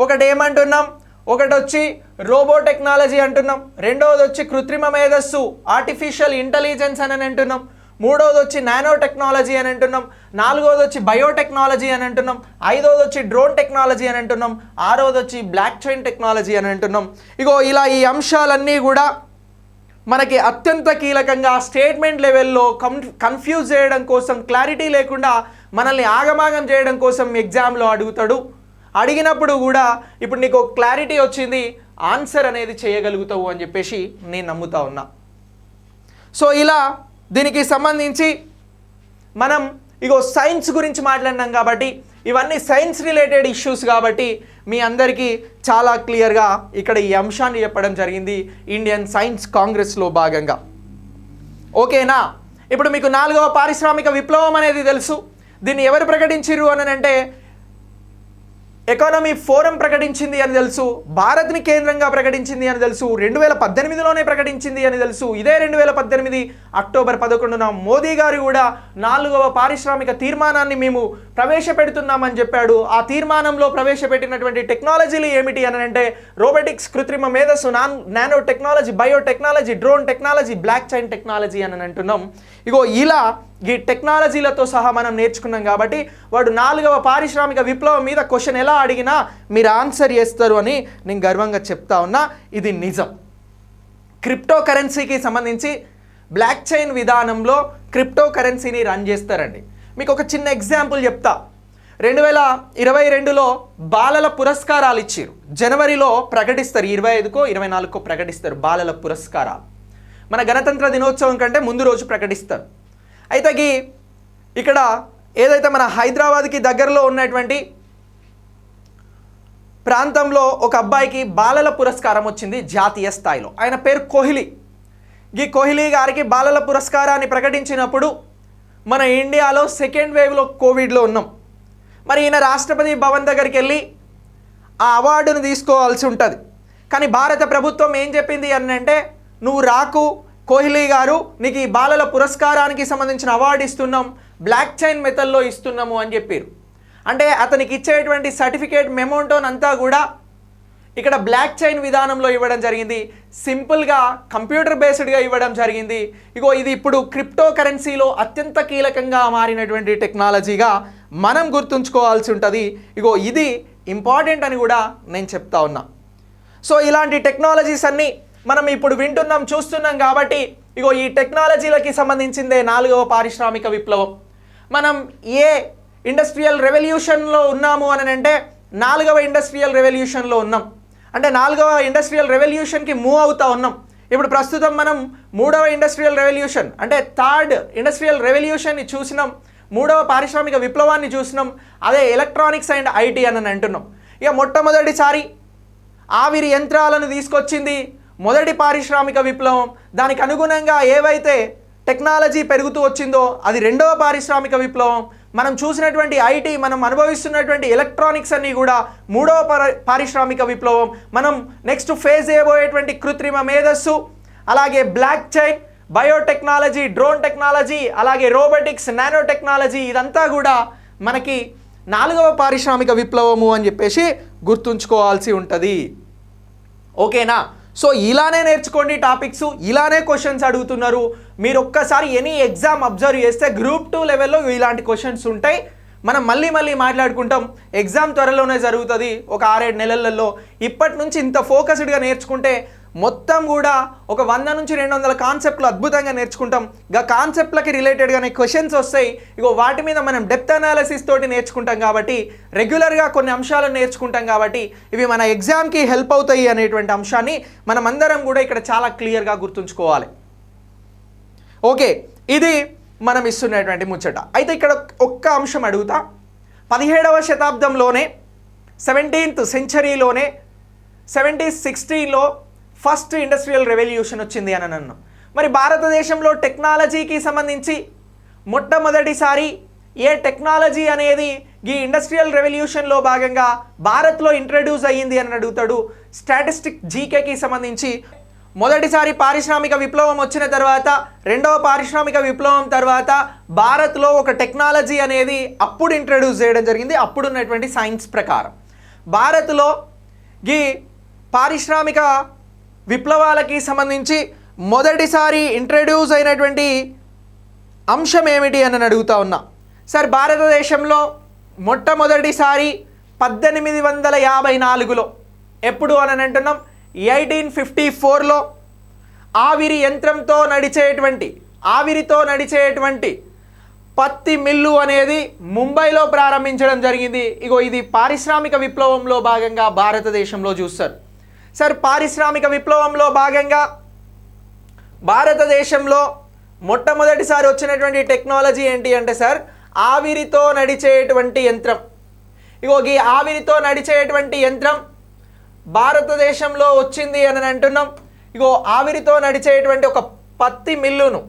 ఒకటి ఏమంటున్నాం? ఒకటి వచ్చి రోబో టెక్నాలజీ అంటున్నాం. రెండవది వచ్చి కృత్రిమ మేధస్సు ఆర్టిఫిషియల్ ఇంటెలిజెన్స్ అని అంటున్నాం. మూడవది వచ్చి నానో టెక్నాలజీ అని అంటున్నాం. నాలుగవది వచ్చి బయోటెక్నాలజీ అని అంటున్నాం. ఐదవది వచ్చి డ్రోన్ టెక్నాలజీ అని అంటున్నాం. ఆరవది వచ్చి బ్లాక్ చైన్ టెక్నాలజీ అని అంటున్నాం. ఇగో ఇలా ఈ అంశాలన్నీ కూడా మనకి అత్యంత కీలకంగా స్టేట్మెంట్ లెవెల్లో కన్ఫ్యూజ్ చేయడం కోసం, క్లారిటీ లేకుండా మనల్ని ఆగమాగం చేయడం కోసం ఎగ్జామ్లో అడుగుతాడు. అడిగినప్పుడు కూడా ఇప్పుడు నీకు క్లారిటీ వచ్చింది, ఆన్సర్ అనేది చేయగలుగుతావు అని చెప్పేసి నేను నమ్ముతా ఉన్నా. సో ఇలా దీనికి సంబంధించి మనం ఇగో సైన్స్ గురించి మాట్లాడినాం కాబట్టి ఇవన్నీ సైన్స్ రిలేటెడ్ ఇష్యూస్ కాబట్టి మీ అందరికీ చాలా క్లియర్గా ఇక్కడ ఈ అంశాన్ని చెప్పడం జరిగింది ఇండియన్ సైన్స్ కాంగ్రెస్లో భాగంగా. ఓకేనా? ఇప్పుడు మీకు 4వ పారిశ్రామిక విప్లవం అనేది తెలుసు. దీన్ని ఎవరు ప్రకటించారు అని అంటే ఎకానమీ ఫోరం ప్రకటించింది అని తెలుసు. భారత్ని కేంద్రంగా ప్రకటించింది అని తెలుసు. 2018లోనే ప్రకటించింది అని తెలుసు. ఇదే 2018 అక్టోబర్ 11న మోదీ గారు కూడా 4వ పారిశ్రామిక తీర్మానాన్ని మేము ప్రవేశపెడుతున్నామని చెప్పాడు. ఆ తీర్మానంలో ప్రవేశపెట్టినటువంటి టెక్నాలజీలు ఏమిటి అని అంటే రోబోటిక్స్, కృత్రిమ మేధస్సు, nano technology, biotechnology, drone technology, block chain technology అని అంటున్నాం. ఇగో ఇలా ఈ టెక్నాలజీలతో సహా మనం నేర్చుకున్నాం కాబట్టి వాడు 4వ పారిశ్రామిక విప్లవం మీద క్వశ్చన్ ఎలా అడిగినా మీరు ఆన్సర్ చేస్తారు అని నేను గర్వంగా చెప్తా ఉన్నా. ఇది నిజం. క్రిప్టో కరెన్సీకి సంబంధించి బ్లాక్ చైన్ విధానంలో క్రిప్టో కరెన్సీని రన్ చేస్తారండి. మీకు ఒక చిన్న ఎగ్జాంపుల్ చెప్తా. 2022లో బాలల పురస్కారాలు ఇచ్చారు. జనవరిలో ప్రకటిస్తారు, 25కో 24కో ప్రకటిస్తారు బాలల పురస్కారాలు. మన గణతంత్ర దినోత్సవం కంటే ముందు రోజు ప్రకటిస్తారు. అయితే ఇక్కడ ఏదైతే మన హైదరాబాద్కి దగ్గరలో ఉన్నటువంటి ప్రాంతంలో ఒక అబ్బాయికి బాలల పురస్కారం వచ్చింది జాతీయ స్థాయిలో. ఆయన పేరు కోహ్లీ. ఈ కోహ్లీ గారికి బాలల పురస్కారాన్ని ప్రకటించినప్పుడు మన ఇండియాలో సెకండ్ వేవ్లో కోవిడ్లో ఉన్నాం. మరి ఈయన రాష్ట్రపతి భవన్ దగ్గరికి వెళ్ళి ఆ అవార్డును తీసుకోవాల్సి ఉంటుంది. కానీ భారత ప్రభుత్వం ఏం చెప్పింది అని అంటే నువ్వు రాకు కోహ్లీ గారు, నీకు ఈ బాలల పురస్కారానికి సంబంధించిన అవార్డు ఇస్తున్నాం, బ్లాక్ చైన్ మెథడ్లో ఇస్తున్నాము అని చెప్పారు. అంటే అతనికి ఇచ్చేటువంటి సర్టిఫికేట్ మెమోంటోనంతా కూడా ఇక్కడ బ్లాక్ చైన్ విధానంలో ఇవ్వడం జరిగింది. సింపుల్గా కంప్యూటర్ బేస్డ్గా ఇవ్వడం జరిగింది. ఇగో ఇది ఇప్పుడు క్రిప్టో కరెన్సీలో అత్యంత కీలకంగా మారినటువంటి టెక్నాలజీగా మనం గుర్తుంచుకోవాల్సి ఉంటుంది. ఇగో ఇది ఇంపార్టెంట్ అని కూడా నేను చెప్తా ఉన్నా. సో ఇలాంటి టెక్నాలజీస్ అన్నీ మనం ఇప్పుడు వింటున్నాం, చూస్తున్నాం కాబట్టి ఇగో ఈ టెక్నాలజీలకి సంబంధించిందే 4వ పారిశ్రామిక విప్లవం. మనం ఏ ఇండస్ట్రియల్ రెవల్యూషన్లో ఉన్నాము అని అంటే 4వ ఇండస్ట్రియల్ రెవల్యూషన్లో ఉన్నాం. అంటే 4వ ఇండస్ట్రియల్ రెవల్యూషన్కి మూవ్ అవుతా ఉన్నాం. ఇప్పుడు ప్రస్తుతం మనం 3వ ఇండస్ట్రియల్ రెవల్యూషన్ అంటే థర్డ్ ఇండస్ట్రియల్ రెవల్యూషన్ని చూసినాం, 3వ పారిశ్రామిక విప్లవాన్ని చూసినాం. అదే ఎలక్ట్రానిక్స్ అండ్ ఐటీ అని అంటున్నాం. ఇక మొట్టమొదటిసారి ఆవిరి యంత్రాలను తీసుకొచ్చింది మొదటి పారిశ్రామిక విప్లవం. దానికి అనుగుణంగా ఏవైతే టెక్నాలజీ పెరుగుతూ వచ్చిందో అది 2వ పారిశ్రామిక విప్లవం. మనం చూసినటువంటి ఐటీ, మనం అనుభవిస్తున్నటువంటి ఎలక్ట్రానిక్స్ అన్నీ కూడా 3వ పారిశ్రామిక విప్లవం. మనం నెక్స్ట్ ఫేజ్ చేయబోయేటువంటి కృత్రిమ మేధస్సు, అలాగే block chain, biotechnology, drone technology, అలాగే రోబోటిక్స్, నానో టెక్నాలజీ, ఇదంతా కూడా మనకి 4వ పారిశ్రామిక విప్లవము అని చెప్పేసి గుర్తుంచుకోవాల్సి ఉంటుంది. ఓకేనా? సో ఇలానే నేర్చుకోండి టాపిక్స్, ఇలానే క్వశ్చన్స్ అడుగుతున్నారు. మీరు ఒక్కసారి ఎనీ ఎగ్జామ్ అబ్జర్వ్ చేస్తే గ్రూప్ 2 లెవెల్లో ఇలాంటి క్వశ్చన్స్ ఉంటాయి. మనం మళ్ళీ మాట్లాడుకుంటాం. ఎగ్జామ్ త్వరలోనే జరుగుతుంది, ఒక 6-7 నెలలలో. ఇప్పటి నుంచి ఇంత ఫోకస్డ్గా నేర్చుకుంటే మొత్తం కూడా ఒక 100 నుంచి 200 కాన్సెప్ట్లు అద్భుతంగా నేర్చుకుంటాం. గా కాన్సెప్ట్లకి రిలేటెడ్గానే క్వశ్చన్స్ వస్తాయి. ఇగో వాటి మీద మనం డెప్త్ అనాలిసిస్ తోటి నేర్చుకుంటాం కాబట్టి, రెగ్యులర్గా కొన్ని అంశాలను నేర్చుకుంటాం కాబట్టి ఇవి మన ఎగ్జామ్కి హెల్ప్ అవుతాయి అనేటువంటి అంశాన్ని మనం అందరం కూడా ఇక్కడ చాలా క్లియర్గా గుర్తుంచుకోవాలి. ఓకే, ఇది మనం ఇస్తున్నటువంటి ముచ్చట. అయితే ఇక్కడ ఒక్క అంశం అడుగుతా. 17వ శతాబ్దంలోనే 17th సెంచరీలోనే 1716లో ఫస్ట్ ఇండస్ట్రియల్ రెవల్యూషన్ వచ్చింది అని అన్నాను. మరి భారతదేశంలో టెక్నాలజీకి సంబంధించి మొట్టమొదటిసారి ఏ టెక్నాలజీ అనేది ఈ ఇండస్ట్రియల్ రెవల్యూషన్లో భాగంగా భారత్లో ఇంట్రడ్యూస్ అయ్యింది అని అడుగుతాడు. స్టాటిస్టిక్ జీకేకి సంబంధించి మొదటిసారి పారిశ్రామిక విప్లవం వచ్చిన తర్వాత, రెండవ పారిశ్రామిక విప్లవం తర్వాత భారత్లో ఒక టెక్నాలజీ అనేది అప్పుడు ఇంట్రడ్యూస్ చేయడం జరిగింది. అప్పుడున్నటువంటి సైన్స్ ప్రకారం భారత్లో ఈ పారిశ్రామిక విప్లవాలకి సంబంధించి మొదటిసారి ఇంట్రడ్యూస్ అయినటువంటి అంశం ఏమిటి అని అడుగుతా ఉన్నా. సార్, భారతదేశంలో మొట్టమొదటిసారి 1854లో ఎప్పుడు అని అంటున్నాం? 1854లో ఆవిరితో నడిచేటువంటి పత్తి మిల్లు అనేది ముంబైలో ప్రారంభించడం జరిగింది. ఇగో ఇది పారిశ్రామిక విప్లవంలో భాగంగా భారతదేశంలో చూస్తారు. సార్, పారిశ్రామిక విప్లవంలో భాగంగా భారతదేశంలో మొట్టమొదటిసారి వచ్చినటువంటి టెక్నాలజీ ఏంటి అంటే సార్, ఆవిరితో నడిచేటువంటి యంత్రం. ఇగో ఈ ఆవిరితో నడిచేటువంటి యంత్రం భారతదేశంలో వచ్చింది అని అంటున్నాం. ఇగో ఆవిరితో నడిచేటువంటి ఒక పత్తి మిల్లును,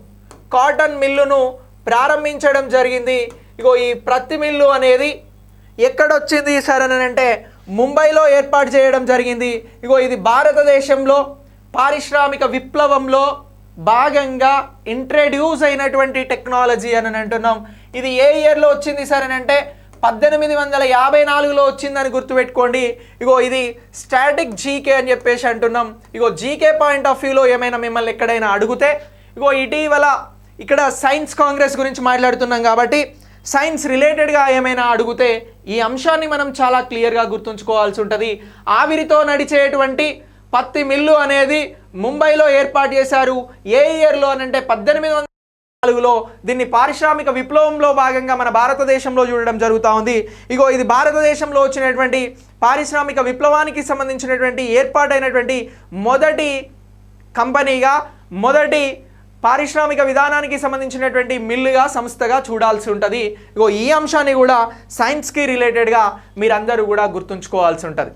కాటన్ మిల్లును ప్రారంభించడం జరిగింది. ఇగో ఈ పత్తి మిల్లు అనేది ఎక్కడొచ్చింది సార్ అని అంటే ముంబైలో ఏర్పాటు చేయడం జరిగింది. ఇగో ఇది భారతదేశంలో పారిశ్రామిక విప్లవంలో భాగంగా ఇంట్రడ్యూస్ అయినటువంటి టెక్నాలజీ అని అంటున్నాం. ఇది ఏ ఇయర్లో వచ్చింది సార్ అని అంటే 1854లో వచ్చిందని గుర్తుపెట్టుకోండి. ఇగో ఇది స్టాటిక్ జీకే అని చెప్పేసి అంటున్నాం. ఇగో జీకే పాయింట్ ఆఫ్ వ్యూలో ఏమైనా మిమ్మల్ని ఎక్కడైనా అడిగితే, ఇగో ఇటీవల ఇక్కడ సైన్స్ కాంగ్రెస్ గురించి మాట్లాడుతున్నాం కాబట్టి సైన్స్ రిలేటెడ్గా ఏమైనా అడిగితే ఈ అంశాన్ని మనం చాలా క్లియర్గా గుర్తుంచుకోవాల్సి ఉంటుంది. ఆవిరితో నడిచేటువంటి పత్తి మిల్లు అనేది ముంబైలో ఏర్పాటు చేశారు. ఏ ఇయర్లో అని అంటే 1854లో. దీన్ని పారిశ్రామిక విప్లవంలో భాగంగా మన భారతదేశంలో చూడడం జరుగుతూ ఉంది. ఇగో ఇది భారతదేశంలో వచ్చినటువంటి పారిశ్రామిక విప్లవానికి సంబంధించినటువంటి ఏర్పాటైనటువంటి మొదటి కంపెనీగా, మొదటి పారిశ్రామిక విధానానికి సంబంధించినటువంటి మిల్లుగా, సంస్థగా చూడాల్సి ఉంటుంది. ఇగో ఈ అంశాన్ని కూడా సైన్స్కి రిలేటెడ్గా మీరందరూ కూడా గుర్తుంచుకోవాల్సి ఉంటుంది.